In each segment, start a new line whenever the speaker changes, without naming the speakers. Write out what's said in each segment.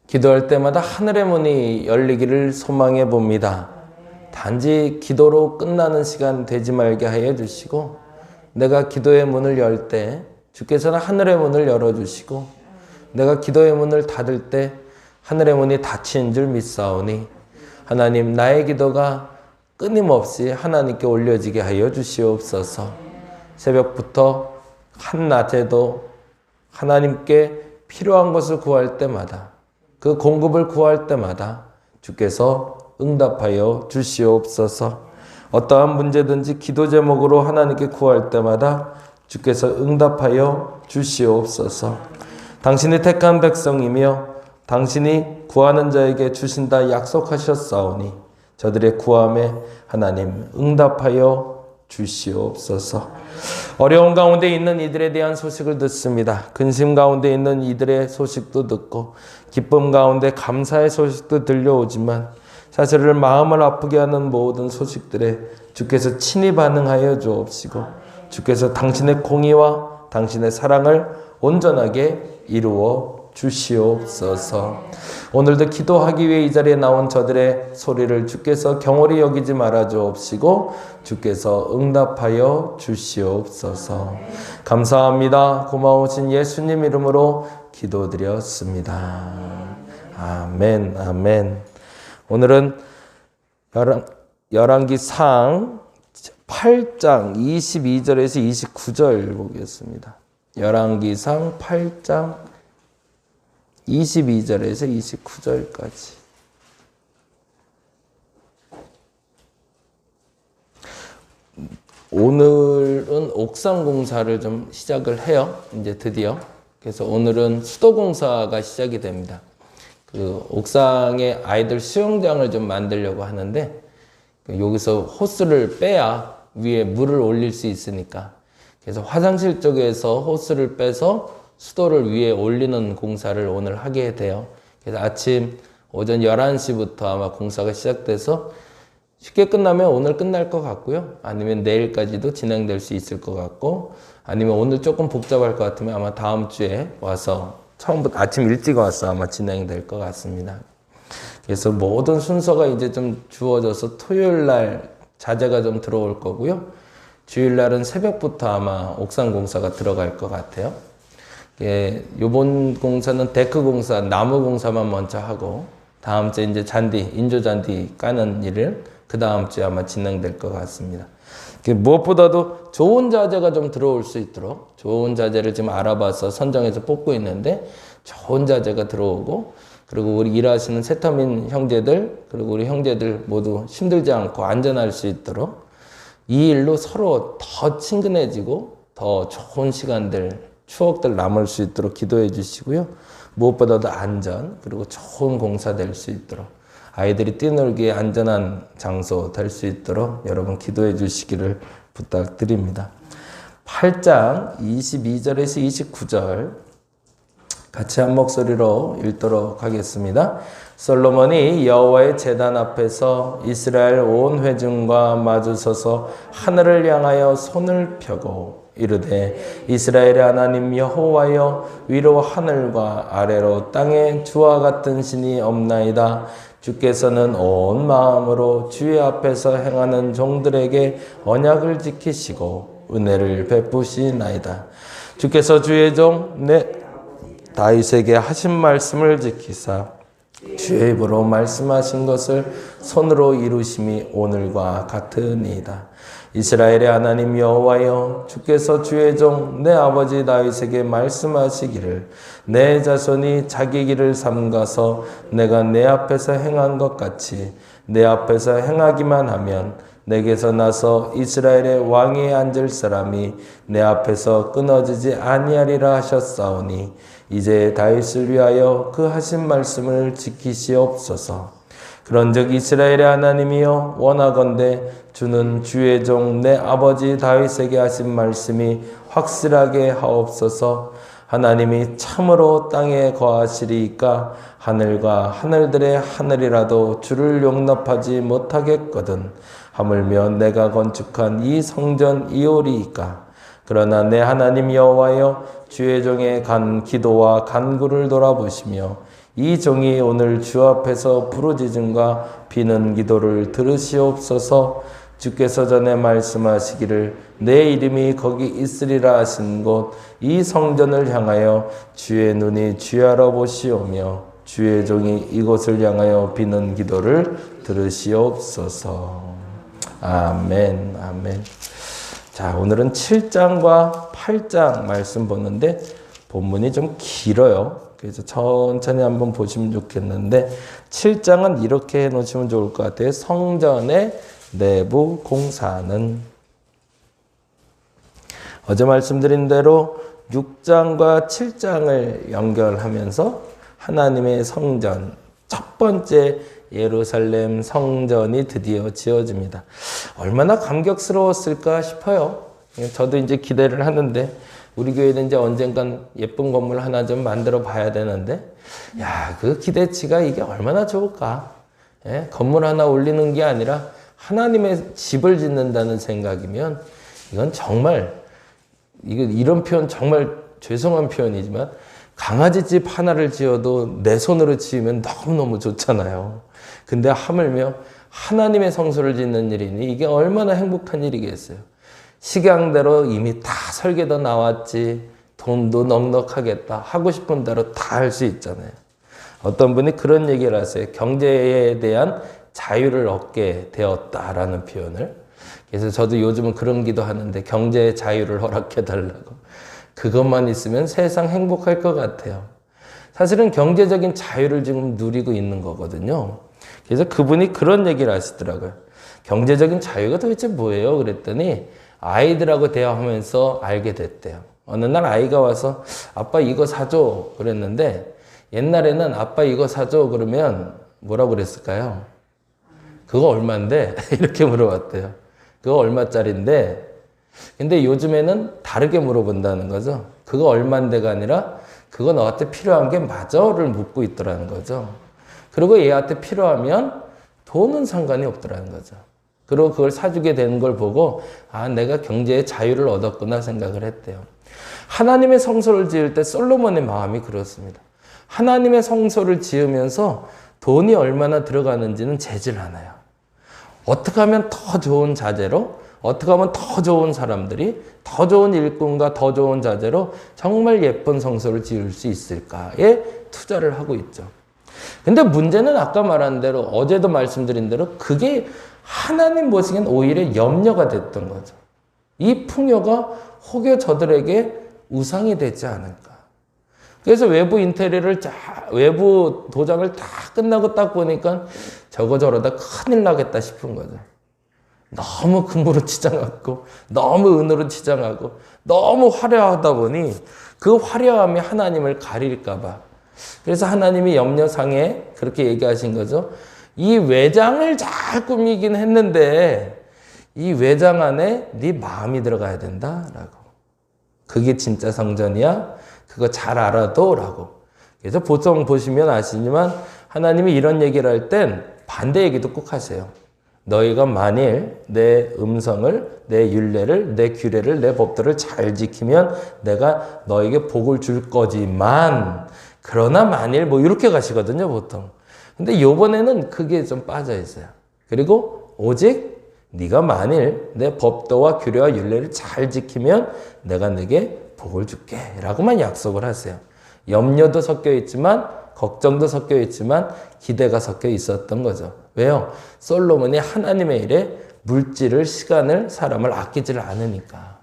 기도할 때마다 하늘의 문이 열리기를 소망해 봅니다. 단지 기도로 끝나는 시간 되지 말게 하여 주시고, 내가 기도의 문을 열 때 주께서는 하늘의 문을 열어주시고, 내가 기도의 문을 닫을 때 하늘의 문이 닫힌 줄 믿사오니, 하나님, 나의 기도가 끊임없이 하나님께 올려지게 하여 주시옵소서. 새벽부터 한낮에도 하나님께 필요한 것을 구할 때마다, 그 공급을 구할 때마다 주께서 응답하여 주시옵소서. 어떠한 문제든지 기도 제목으로 하나님께 구할 때마다 주께서 응답하여 주시옵소서. 당신이 택한 백성이며 당신이 구하는 자에게 주신다 약속하셨사오니 저들의 구함에 하나님 응답하여 주시옵소서. 어려운 가운데 있는 이들에 대한 소식을 듣습니다. 근심 가운데 있는 이들의 소식도 듣고 기쁨 가운데 감사의 소식도 들려오지만 사실을 마음을 아프게 하는 모든 소식들에 주께서 친히 반응하여 주옵시고, 주께서 당신의 공의와 당신의 사랑을 온전하게 이루어 주시옵소서. 오늘도 기도하기 위해 이 자리에 나온 저들의 소리를 주께서 경홀히 여기지 말아 주옵시고 주께서 응답하여 주시옵소서. 감사합니다. 고마우신 예수님 이름으로 기도드렸습니다. 아멘, 아멘. 오늘은 열왕기상 8장 22절에서 29절 보겠습니다. 열왕기상 8장 22절에서 29절까지. 오늘은 옥상 공사를 좀 시작을 해요. 이제 드디어. 그래서 오늘은 수도 공사가 시작이 됩니다. 그 옥상에 아이들 수영장을 좀 만들려고 하는데, 여기서 호스를 빼야 위에 물을 올릴 수 있으니까, 그래서 화장실 쪽에서 호스를 빼서 수도를 위에 올리는 공사를 오늘 하게 돼요. 그래서 아침 오전 11시부터 아마 공사가 시작돼서 쉽게 끝나면 오늘 끝날 것 같고요. 아니면 내일까지도 진행될 수 있을 것 같고, 아니면 오늘 조금 복잡할 것 같으면 아마 다음 주에 와서 처음부터 아침 일찍 와서 아마 진행될 것 같습니다. 그래서 모든 순서가 이제 좀 주어져서 토요일 날 자재가 좀 들어올 거고요. 주일 날은 새벽부터 아마 옥상 공사가 들어갈 것 같아요. 예, 요번 공사는 데크 공사, 나무 공사만 먼저 하고, 다음 주에 이제 잔디, 인조 잔디 까는 일을 그 다음 주에 아마 진행될 것 같습니다. 무엇보다도 좋은 자재가 좀 들어올 수 있도록 좋은 자재를 지금 알아봐서 선정해서 뽑고 있는데, 좋은 자재가 들어오고, 그리고 우리 일하시는 세터민 형제들, 그리고 우리 형제들 모두 힘들지 않고 안전할 수 있도록 이 일로 서로 더 친근해지고 더 좋은 시간들, 추억들 남을 수 있도록 기도해 주시고요. 무엇보다도 안전, 그리고 좋은 공사 될 수 있도록, 아이들이 뛰놀기에 안전한 장소 될 수 있도록 여러분 기도해 주시기를 부탁드립니다. 8장 22절에서 29절 같이 한 목소리로 읽도록 하겠습니다. 솔로몬이 여호와의 제단 앞에서 이스라엘 온 회중과 마주서서 하늘을 향하여 손을 펴고 이르되, 이스라엘의 하나님 여호와여, 위로 하늘과 아래로 땅에 주와 같은 신이 없나이다. 주께서는 온 마음으로 주의 앞에서 행하는 종들에게 언약을 지키시고 은혜를 베푸시나이다. 주께서 주의 종 다윗에게 하신 말씀을 지키사 주의 입으로 말씀하신 것을 손으로 이루심이 오늘과 같으니이다. 이스라엘의 하나님 여호와여, 주께서 주의 종 내 아버지 다윗에게 말씀하시기를, 내 자손이 자기 길을 삼가서 내가 내 앞에서 행한 것 같이 내 앞에서 행하기만 하면 내게서 나서 이스라엘의 왕위에 앉을 사람이 내 앞에서 끊어지지 아니하리라 하셨사오니, 이제 다윗을 위하여 그 하신 말씀을 지키시옵소서. 그런즉 이스라엘의 하나님이여, 원하건대 주는 주의 종 내 아버지 다윗에게 하신 말씀이 확실하게 하옵소서. 하나님이 참으로 땅에 거하시리이까 하늘과 하늘들의 하늘이라도 주를 용납하지 못하겠거든. 하물며 내가 건축한 이 성전 이오리이까. 그러나 내 하나님 여호와여, 주의 종의 간 기도와 간구를 돌아보시며 이 종이 오늘 주 앞에서 부르짖음과 비는 기도를 들으시옵소서. 주께서 전에 말씀하시기를 내 이름이 거기 있으리라 하신 곳 이 성전을 향하여 주의 눈이 주야로 보시오며 주의 종이 이곳을 향하여 비는 기도를 들으시옵소서. 아멘, 아멘. 자, 오늘은 7장과 8장 말씀 보는데 본문이 좀 길어요. 그래서 천천히 한번 보시면 좋겠는데 7장은 이렇게 해놓으시면 좋을 것 같아요. 성전의 내부 공사는. 어제 말씀드린 대로 6장과 7장을 연결하면서 하나님의 성전, 첫 번째 예루살렘 성전이 드디어 지어집니다. 얼마나 감격스러웠을까 싶어요. 저도 이제 기대를 하는데 우리 교회는 이제 언젠간 예쁜 건물 하나 좀 만들어 봐야 되는데, 야, 그 기대치가 이게 얼마나 좋을까? 예? 건물 하나 올리는 게 아니라 하나님의 집을 짓는다는 생각이면 이건 정말, 이런 표현 정말 죄송한 표현이지만 강아지 집 하나를 지어도 내 손으로 지으면 너무너무 좋잖아요. 근데 하물며 하나님의 성소를 짓는 일이니 이게 얼마나 행복한 일이겠어요. 식양대로 이미 다 설계도 나왔지, 돈도 넉넉하겠다, 하고 싶은 대로 다 할 수 있잖아요. 어떤 분이 그런 얘기를 하세요. 경제에 대한 자유를 얻게 되었다라는 표현을. 그래서 저도 요즘은 그런 기도 하는데 경제의 자유를 허락해 달라고. 그것만 있으면 세상 행복할 것 같아요. 사실은 경제적인 자유를 지금 누리고 있는 거거든요. 그래서 그분이 그런 얘기를 하시더라고요. 경제적인 자유가 도대체 뭐예요? 그랬더니 아이들하고 대화하면서 알게 됐대요. 어느 날 아이가 와서 아빠 이거 사줘 그랬는데 옛날에는 아빠 이거 사줘 그러면 뭐라고 그랬을까요? 그거 얼만데? 이렇게 물어봤대요. 그거 얼마짜린데? 근데 요즘에는 다르게 물어본다는 거죠. 그거 얼만데가 아니라 그거 너한테 필요한 게 맞아를 묻고 있더라는 거죠. 그리고 얘한테 필요하면 돈은 상관이 없더라는 거죠. 그리고 그걸 사주게 되는 걸 보고 아, 내가 경제의 자유를 얻었구나 생각을 했대요. 하나님의 성소를 지을 때 솔로몬의 마음이 그렇습니다. 하나님의 성소를 지으면서 돈이 얼마나 들어가는지는 재질 않아요. 어떻게 하면 더 좋은 자재로, 어떻게 하면 더 좋은 사람들이, 더 좋은 일꾼과 더 좋은 자재로 정말 예쁜 성소를 지을 수 있을까에 투자를 하고 있죠. 근데 문제는 아까 말한 대로, 어제도 말씀드린 대로 그게 하나님 보시기엔 오히려 염려가 됐던 거죠. 이 풍요가 혹여 저들에게 우상이 되지 않을까. 그래서 외부 인테리어를 외부 도장을 다 끝나고 딱 보니까 저거 저러다 큰일 나겠다 싶은 거죠. 너무 금으로 치장하고, 너무 은으로 치장하고, 너무 화려하다 보니 그 화려함이 하나님을 가릴까봐. 그래서 하나님이 염려상에 그렇게 얘기하신 거죠. 이 외장을 잘 꾸미긴 했는데 이 외장 안에 네 마음이 들어가야 된다라고. 그게 진짜 성전이야? 그거 잘 알아도 라고. 그래서 보통 보시면 아시지만 하나님이 이런 얘기를 할 땐 반대 얘기도 꼭 하세요. 너희가 만일 내 음성을, 내 율례를, 내 규례를, 내 법들을 잘 지키면 내가 너에게 복을 줄 거지만, 그러나 만일 뭐 이렇게 가시거든요, 보통. 근데 요번에는 그게 좀 빠져 있어요. 그리고 오직 네가 만일 내 법도와 규례와 율례를 잘 지키면 내가 네게 복을 줄게 라고만 약속을 하세요. 염려도 섞여 있지만 걱정도 섞여 있지만 기대가 섞여 있었던 거죠. 왜요? 솔로몬이 하나님의 일에 물질을, 시간을, 사람을 아끼지를 않으니까.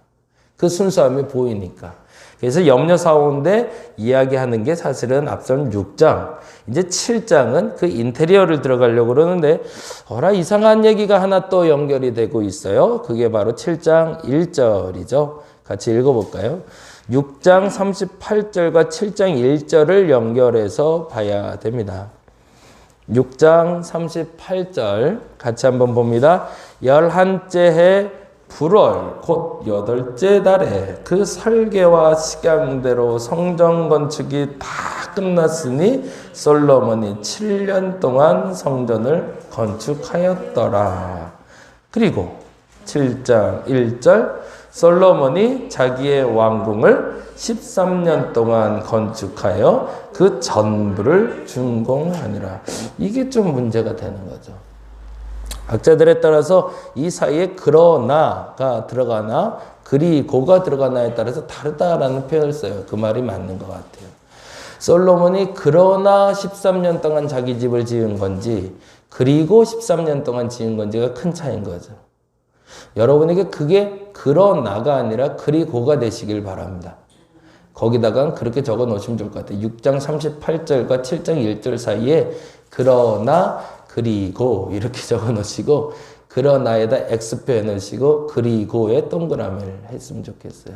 그 순수함이 보이니까. 그래서 염려 사오인데 이야기하는 게 사실은 앞선 6장, 이제 7장은 그 인테리어를 들어가려고 그러는데 어라 이상한 얘기가 하나 또 연결이 되고 있어요. 그게 바로 7장 1절이죠. 같이 읽어볼까요? 6장 38절과 7장 1절을 연결해서 봐야 됩니다. 6장 38절 같이 한번 봅니다. 11째 해 불월 곧 8째 달에 그 설계와 식양대로 성전 건축이 다 끝났으니 솔로몬이 7년 동안 성전을 건축하였더라. 그리고 7장 1절 솔로몬이 자기의 왕궁을 13년 동안 건축하여 그 전부를 준공하니라. 이게 좀 문제가 되는 거죠. 학자들에 따라서 이 사이에 그러나가 들어가나 그리고가 들어가나에 따라서 다르다라는 표현을 써요. 그 말이 맞는 것 같아요. 솔로몬이 그러나 13년 동안 자기 집을 지은 건지 그리고 13년 동안 지은 건지가 큰 차이인 거죠. 여러분에게 그게 그러나가 아니라 그리고가 되시길 바랍니다. 거기다가 그렇게 적어 놓으시면 좋을 것 같아요. 6장 38절과 7장 1절 사이에 그러나 그리고 이렇게 적어 놓으시고 그러나에다 X표 해 놓으시고 그리고에 동그라미를 했으면 좋겠어요.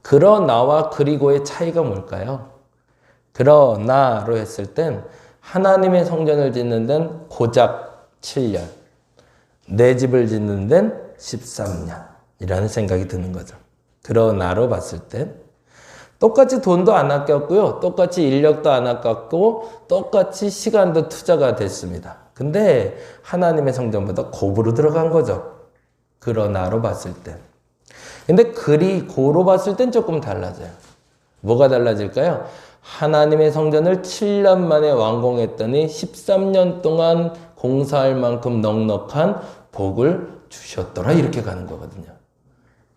그러나와 그리고의 차이가 뭘까요? 그러나로 했을 땐 하나님의 성전을 짓는 데는 고작 7년, 내 집을 짓는 데는 13년이라는 생각이 드는 거죠. 그러나로 봤을 땐 똑같이 돈도 안 아꼈고요. 똑같이 인력도 안 아꼈고 똑같이 시간도 투자가 됐습니다. 근데 하나님의 성전보다 고부로 들어간 거죠. 그러나로 봤을 땐. 근데 그리고로 봤을 땐 조금 달라져요. 뭐가 달라질까요? 하나님의 성전을 7년 만에 완공했더니 13년 동안 공사할 만큼 넉넉한 복을 주셨더라. 이렇게 가는 거거든요.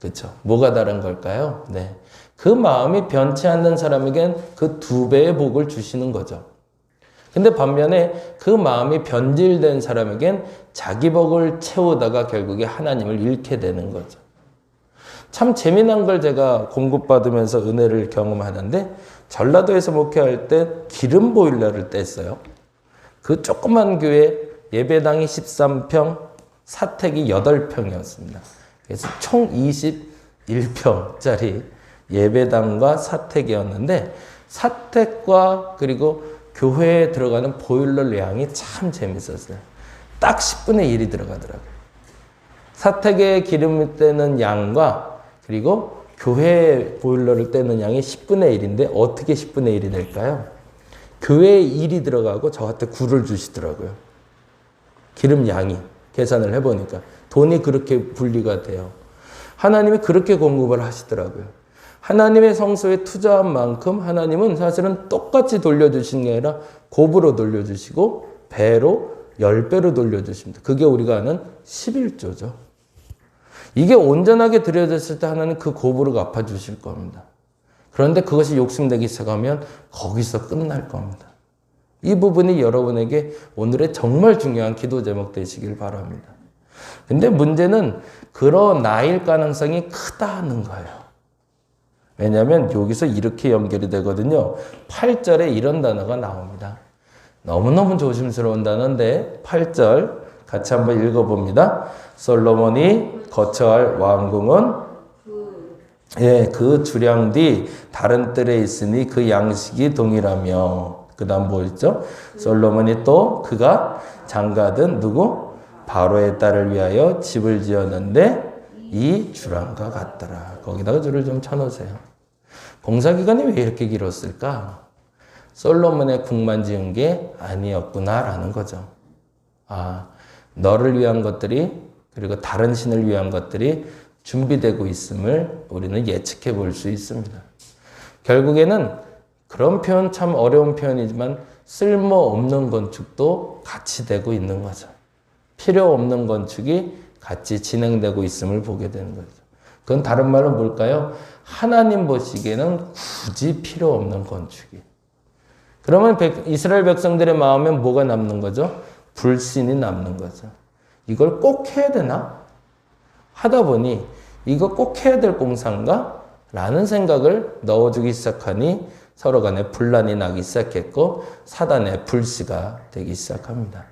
그렇죠? 뭐가 다른 걸까요? 네. 그 마음이 변치 않는 사람에겐 그 2배의 복을 주시는 거죠. 근데 반면에 그 마음이 변질된 사람에겐 자기 복을 채우다가 결국에 하나님을 잃게 되는 거죠. 참 재미난 걸 제가 공급받으면서 은혜를 경험하는데 전라도에서 목회할 때 기름 보일러를 뗐어요. 그 조그만 교회 예배당이 13평, 사택이 8평이었습니다. 그래서 총 21평짜리 예배당과 사택이었는데 사택과 그리고 교회에 들어가는 보일러 양이 참 재밌었어요. 딱 10분의 1이 들어가더라고요. 사택에 기름을 떼는 양과 그리고 교회 보일러를 떼는 양이 10분의 1인데 어떻게 10분의 1이 될까요? 교회에 1이 들어가고 저한테 9를 주시더라고요. 기름 양이 계산을 해보니까 돈이 그렇게 분리가 돼요. 하나님이 그렇게 공급을 하시더라고요. 하나님의 성소에 투자한 만큼 하나님은 사실은 똑같이 돌려주시는 게 아니라 곱으로 돌려주시고 배로 10배로 돌려주십니다. 그게 우리가 아는 11조죠. 이게 온전하게 드려졌을 때 하나님 그 곱으로 갚아주실 겁니다. 그런데 그것이 욕심내기 시작하면 거기서 끝날 겁니다. 이 부분이 여러분에게 오늘의 정말 중요한 기도 제목 되시길 바랍니다. 근데 문제는 그러나일 가능성이 크다는 거예요. 왜냐하면 여기서 이렇게 연결이 되거든요. 8절에 이런 단어가 나옵니다. 너무너무 조심스러운 단어인데 8절 같이 한번 읽어봅니다. 솔로몬이 거처할 왕궁은 그 주량 뒤 다른 뜰에 있으니 그 양식이 동일하며 그 다음 뭐 있죠? 솔로몬이 또 그가 장가든 누구? 바로의 딸을 위하여 집을 지었는데 이 주랑과 같더라. 거기다가 줄을 좀 쳐놓으세요. 공사기간이 왜 이렇게 길었을까? 솔로몬의 궁만 지은 게 아니었구나라는 거죠. 아, 너를 위한 것들이 그리고 다른 신을 위한 것들이 준비되고 있음을 우리는 예측해 볼 수 있습니다. 결국에는 그런 표현 참 어려운 표현이지만 쓸모없는 건축도 같이 되고 있는 거죠. 필요 없는 건축이 같이 진행되고 있음을 보게 되는 거죠. 그건 다른 말로 뭘까요? 하나님 보시기에는 굳이 필요 없는 건축이. 그러면 이스라엘 백성들의 마음에 뭐가 남는 거죠? 불신이 남는 거죠. 이걸 꼭 해야 되나? 하다 보니 이거 꼭 해야 될 공사인가? 라는 생각을 넣어주기 시작하니 서로 간에 분란이 나기 시작했고 사단의 불씨가 되기 시작합니다.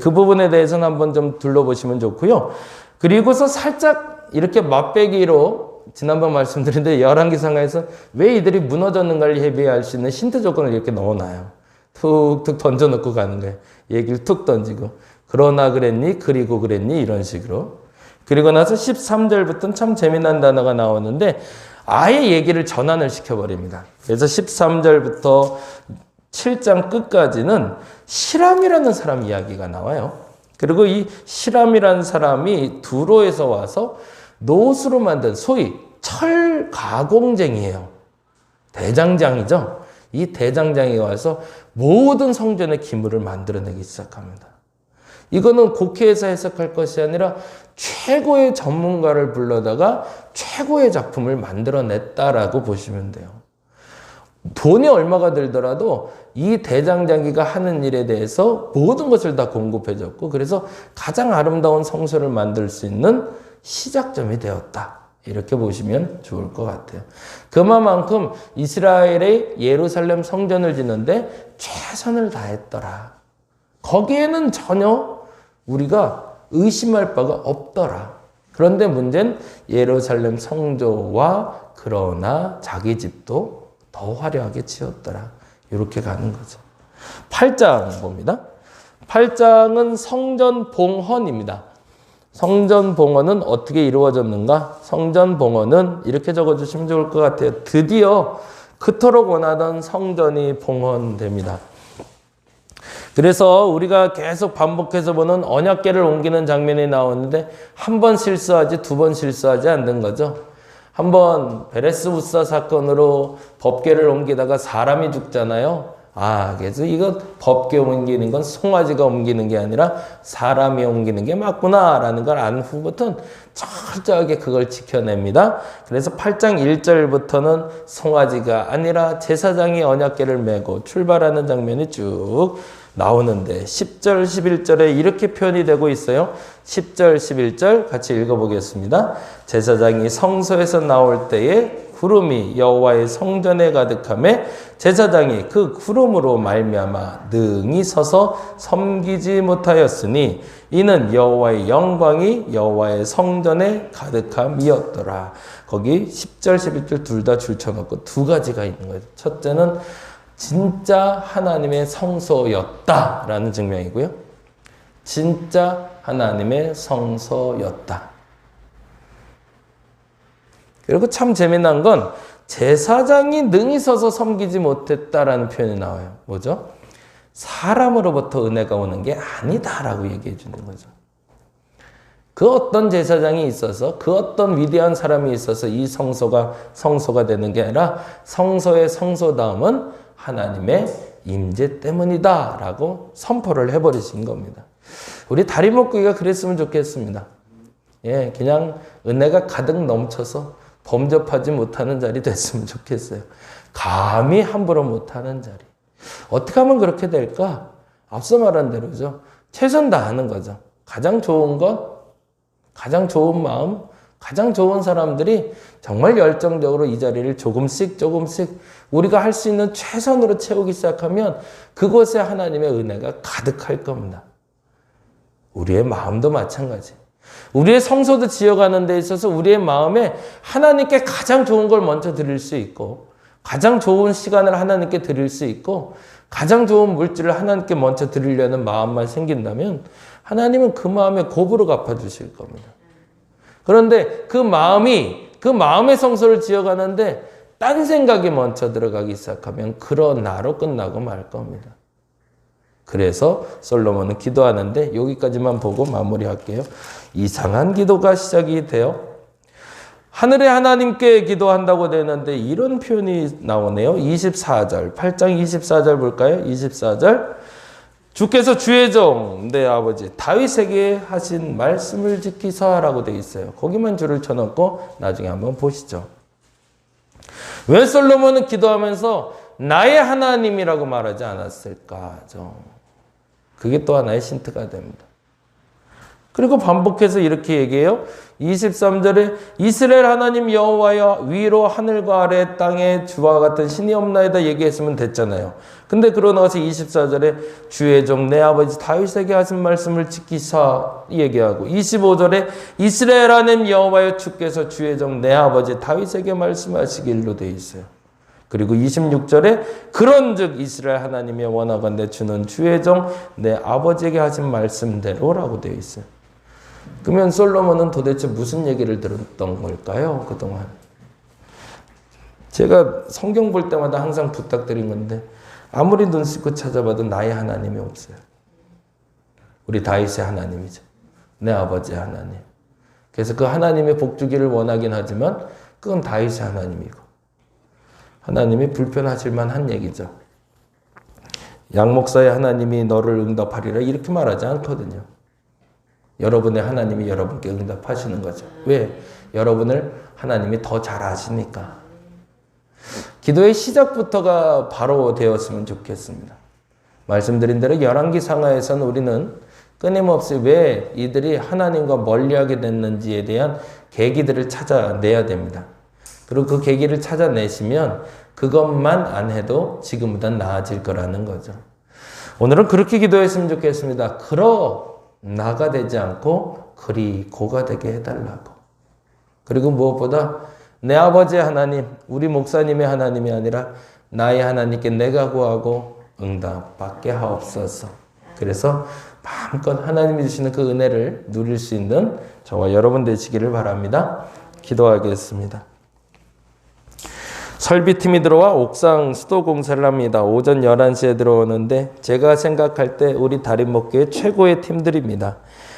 그 부분에 대해서는 한번 좀 둘러보시면 좋고요. 그리고서 살짝 이렇게 맛배기로 지난번 말씀드렸는데 열왕기상하에서 왜 이들이 무너졌는가를 예비할 수 있는 힌트 조건을 이렇게 넣어놔요. 툭툭 던져놓고 가는 거예요. 얘기를 툭 던지고 그러나 그랬니? 그리고 그랬니? 이런 식으로. 그리고 나서 13절부터는 참 재미난 단어가 나오는데 아예 얘기를 전환을 시켜버립니다. 그래서 13절부터 7장 끝까지는 시람이라는 사람 이야기가 나와요. 그리고 이 시람이라는 사람이 두로에서 와서 노수로 만든 소위 철 가공쟁이에요. 대장장이죠. 이 대장장이 와서 모든 성전의 기물을 만들어내기 시작합니다. 이거는 곡해에서 해석할 것이 아니라 최고의 전문가를 불러다가 최고의 작품을 만들어냈다라고 보시면 돼요. 돈이 얼마가 들더라도 이 대장장이가 하는 일에 대해서 모든 것을 다 공급해줬고, 그래서 가장 아름다운 성소를 만들 수 있는 시작점이 되었다. 이렇게 보시면 좋을 것 같아요. 그만큼 이스라엘의 예루살렘 성전을 짓는데 최선을 다했더라. 거기에는 전혀 우리가 의심할 바가 없더라. 그런데 문제는 예루살렘 성조와 그러나 자기 집도 더 화려하게 지었더라. 이렇게 가는 거죠. 8장 봅니다. 8장은 성전 봉헌입니다. 성전 봉헌은 어떻게 이루어졌는가? 성전 봉헌은 이렇게 적어주시면 좋을 것 같아요. 드디어 그토록 원하던 성전이 봉헌됩니다. 그래서 우리가 계속 반복해서 보는 언약궤를 옮기는 장면이 나오는데 한 번 실수하지 두 번 실수하지 않는 거죠. 한번 베레스 우사 사건으로 법궤를 옮기다가 사람이 죽잖아요. 그래서 이거 법궤 옮기는 건 송아지가 옮기는 게 아니라 사람이 옮기는 게 맞구나라는 걸 안 후부터는 철저하게 그걸 지켜냅니다. 그래서 8장 1절부터는 송아지가 아니라 제사장이 언약궤를 메고 출발하는 장면이 쭉 나오는데 10절, 11절에 이렇게 표현이 되고 있어요. 10절, 11절 같이 읽어보겠습니다. 제사장이 성소에서 나올 때에 구름이 여호와의 성전에 가득하매 제사장이 그 구름으로 말미암아 능히 서서 섬기지 못하였으니 이는 여호와의 영광이 여호와의 성전에 가득함이었더라. 거기 10절, 11절 둘 다 줄쳐놓고 두 가지가 있는 거예요. 첫째는 진짜 하나님의 성소였다라는 증명이고요. 진짜 하나님의 성소였다. 그리고 참 재미난 건 제사장이 능히 서서 섬기지 못했다라는 표현이 나와요. 뭐죠? 사람으로부터 은혜가 오는 게 아니다라고 얘기해 주는 거죠. 그 어떤 제사장이 있어서 그 어떤 위대한 사람이 있어서 이 성소가 되는 게 아니라 성소의 성소다움은 하나님의 임재 때문이다라고 선포를 해버리신 겁니다. 우리 다리 묶기가 그랬으면 좋겠습니다. 그냥 은혜가 가득 넘쳐서 범접하지 못하는 자리 됐으면 좋겠어요. 감히 함부로 못하는 자리. 어떻게 하면 그렇게 될까? 앞서 말한 대로죠. 최선 다하는 거죠. 가장 좋은 것, 가장 좋은 마음, 가장 좋은 사람들이 정말 열정적으로 이 자리를 조금씩 우리가 할 수 있는 최선으로 채우기 시작하면 그곳에 하나님의 은혜가 가득할 겁니다. 우리의 마음도 마찬가지. 우리의 성소도 지어가는 데 있어서 우리의 마음에 하나님께 가장 좋은 걸 먼저 드릴 수 있고, 가장 좋은 시간을 하나님께 드릴 수 있고, 가장 좋은 물질을 하나님께 먼저 드리려는 마음만 생긴다면 하나님은 그 마음에 곱으로 갚아주실 겁니다. 그런데 그 마음의 성소를 지어가는데 딴 생각이 먼저 들어가기 시작하면 그러나로 끝나고 말 겁니다. 그래서 솔로몬은 기도하는데 여기까지만 보고 마무리할게요. 이상한 기도가 시작이 돼요. 하늘의 하나님께 기도한다고 되는데 이런 표현이 나오네요. 24절, 8장 24절 볼까요? 24절. 주께서 주의 종 내 아버지 다윗에게 하신 말씀을 지키사라고 되어 있어요. 거기만 줄을 쳐놓고 나중에 한번 보시죠. 왜 솔로몬은 기도하면서 나의 하나님이라고 말하지 않았을까죠? 그게 또 하나의 힌트가 됩니다. 그리고 반복해서 이렇게 얘기해요. 23절에 이스라엘 하나님 여호와여 위로 하늘과 아래 땅에 주와 같은 신이 없나이다 얘기했으면 됐잖아요. 근데 그러고 나서 24절에 주의 종 내 아버지 다윗에게 하신 말씀을 지키사 얘기하고 25절에 이스라엘 하나님 여호와여 주께서 주의 종 내 아버지 다윗에게 말씀하시길로 되어 있어요. 그리고 26절에 그런즉 이스라엘 하나님이 원하건대 주는 주의 종 내 아버지에게 하신 말씀대로라고 되어 있어요. 그러면 솔로몬은 도대체 무슨 얘기를 들었던 걸까요? 그동안 제가 성경 볼 때마다 항상 부탁드린 건데 아무리 눈 씻고 찾아봐도 나의 하나님이 없어요. 우리 다윗의 하나님이죠. 내 아버지의 하나님. 그래서 그 하나님의 복주기를 원하긴 하지만 그건 다윗의 하나님이고 하나님이 불편하실 만한 얘기죠. 양 목사의 하나님이 너를 응답하리라 이렇게 말하지 않거든요. 여러분의 하나님이 여러분께 응답하시는 거죠. 왜? 여러분을 하나님이 더 잘 아시니까. 기도의 시작부터가 바로 되었으면 좋겠습니다. 말씀드린 대로 열왕기 상하에서는 우리는 끊임없이 왜 이들이 하나님과 멀리하게 됐는지에 대한 계기들을 찾아내야 됩니다. 그리고 그 계기를 찾아내시면 그것만 안 해도 지금보다 나아질 거라는 거죠. 오늘은 그렇게 기도했으면 좋겠습니다. 그러 나가 되지 않고 그리 고가 되게 해달라고. 그리고 무엇보다 내 아버지의 하나님, 우리 목사님의 하나님이 아니라 나의 하나님께 내가 구하고 응답받게 하옵소서. 그래서 마음껏 하나님이 주시는 그 은혜를 누릴 수 있는 저와 여러분 되시기를 바랍니다. 기도하겠습니다. 설비팀이 들어와 옥상 수도 공사를 합니다. 오전 11시에 들어오는데 제가 생각할 때 우리 다림목교회 최고의 팀들입니다.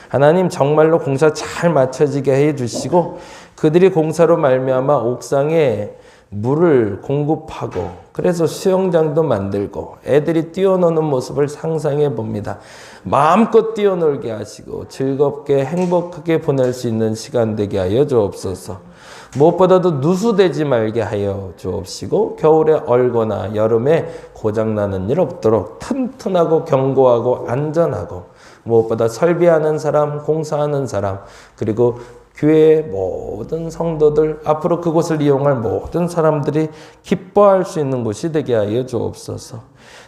하나님 정말로 공사 잘 맞춰지게 해주시고 그들이 공사로 말미암아 옥상에 물을 공급하고 그래서 수영장도 만들고 애들이 뛰어노는 모습을 상상해 봅니다. 마음껏 뛰어놀게 하시고 즐겁게 행복하게 보낼 수 있는 시간 되게 하여 주옵소서. 무엇보다도 누수되지 말게 하여 주옵시고 겨울에 얼거나 여름에 고장나는 일 없도록 튼튼하고 견고하고 안전하고 무엇보다 설비하는 사람, 공사하는 사람 그리고 교회의 모든 성도들 앞으로 그곳을 이용할 모든 사람들이 기뻐할 수 있는 곳이 되게 하여 주옵소서.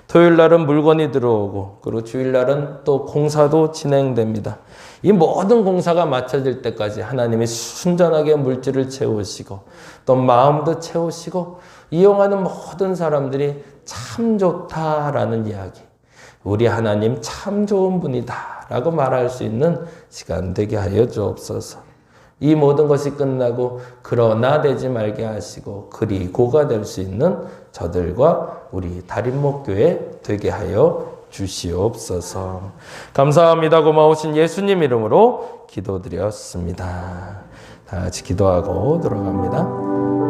토요일 날은 물건이 들어오고 그리고 주일 날은 또 공사도 진행됩니다. 이 모든 공사가 마쳐질 때까지 하나님이 순전하게 물질을 채우시고 또 마음도 채우시고 이용하는 모든 사람들이 참 좋다라는 이야기. 우리 하나님 참 좋은 분이다 라고 말할 수 있는 시간 되게 하여 주옵소서. 이 모든 것이 끝나고 그러나 되지 말게 하시고 그리 고가 될 수 있는 저들과 우리 다림목교회 되게 하여 주시옵소서. 감사합니다. 고마우신 예수님 이름으로 기도드렸습니다. 다 같이 기도하고 들어갑니다.